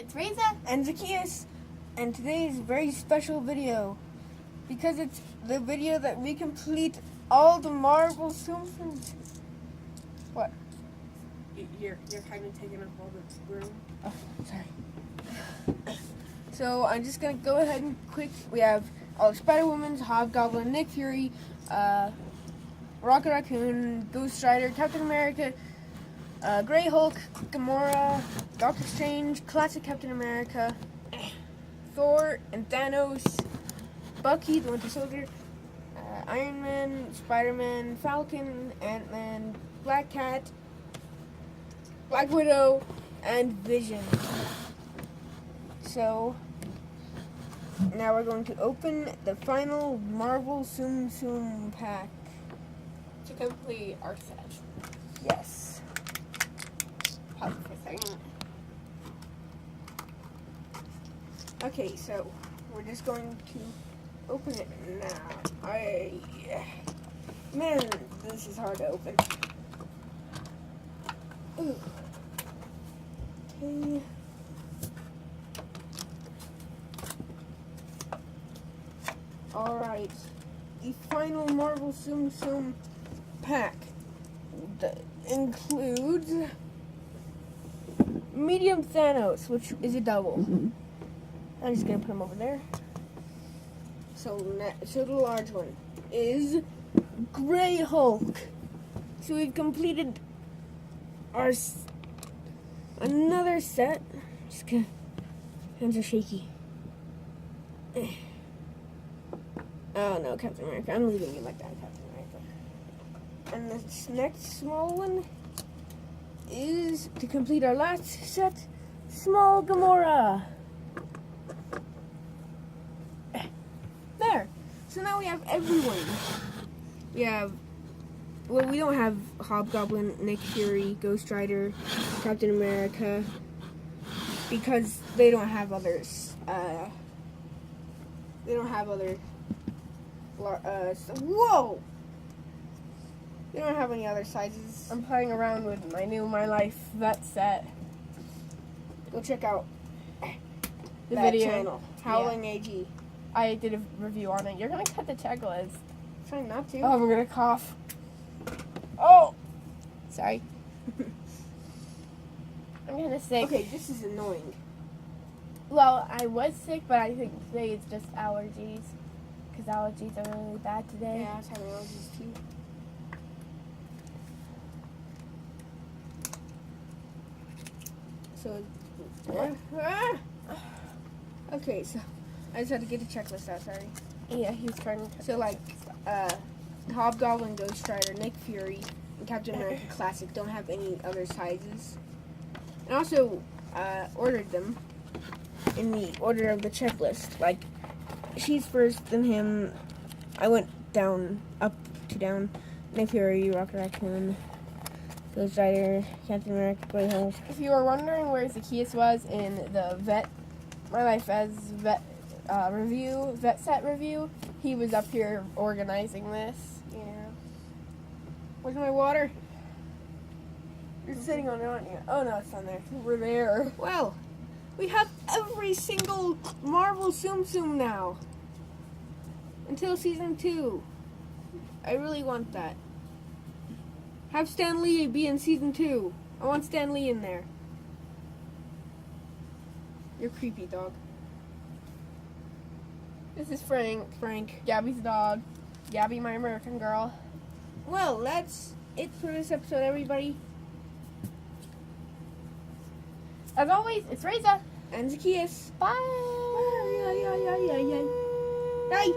It's Reza and Zacchaeus, and today's very special video because it's the video that we complete all the Marvel Tsum. What? You're kind of taking up all the room. Oh, sorry. So I'm just gonna go ahead and quick. We have all the Spider-Woman's, Hobgoblin, Nick Fury, Rocket Raccoon, Ghost Rider, Captain America, Grey Hulk, Gamora, Doctor Strange, Classic Captain America, Thor and Thanos, Bucky the Winter Soldier, Iron Man, Spider-Man, Falcon, Ant-Man, Black Cat, Black Widow, and Vision. So now we're going to open the final Marvel Tsum pack. To complete our set. Yes. Pause for a second. Okay, so we're just going to open it now. Man, this is hard to open. Ooh. Okay. Alright. The final Marvel Tsum pack that includes medium Thanos, which is a double. I'm just gonna put him over there. So the large one is Grey Hulk. So we've completed our another set. Just gonna, hands are shaky. Oh no, Captain America. I'm leaving it like that, Captain America. And this next small one is to complete our last set, small Gamora. There. So now we have everyone. We have, well, we don't have Hobgoblin, Nick Fury, Ghost Rider, Captain America, because they don't have others. They don't have other. Whoa! They don't have any other sizes. I'm playing around with my new My Life vet set. Go check out The that video. channel, Howling AG. I did a review on it. You're gonna cut the checklist. Trying not to. Oh, I'm gonna cough. Oh! Sorry. I'm kinda sick. Okay, this is annoying. Well, I was sick, but I think today it's just allergies. Because allergies are really bad today. Yeah, I was having allergies too. So, okay, so I just had to get the checklist out, sorry. Yeah, he was trying to. So, like, Hobgoblin, Ghost Rider, Nick Fury, and Captain America Classic don't have any other sizes. And also, ordered them in the order of the checklist. Like, she's first, then him. I went down, up to down. Nick Fury, Rocket Raccoon, Ghost Rider, Captain America, Grey Hulk. If you were wondering where Zacchaeus was in the My Life as Vet vet set review, he was up here organizing this. Yeah. Where's my water? You're sitting on it, aren't you? Oh no, it's on there. We're there. Well, we have every single Marvel Tsum now. Until season 2. I really want that. Have Stan Lee be in season 2. I want Stan Lee in there. You're creepy, dog. This is Frank. Frank. Gabby's dog. Gabby, my American girl. Well, that's it for this episode, everybody. As always, it's Reza. And Zacchaeus. Bye. Bye. Bye.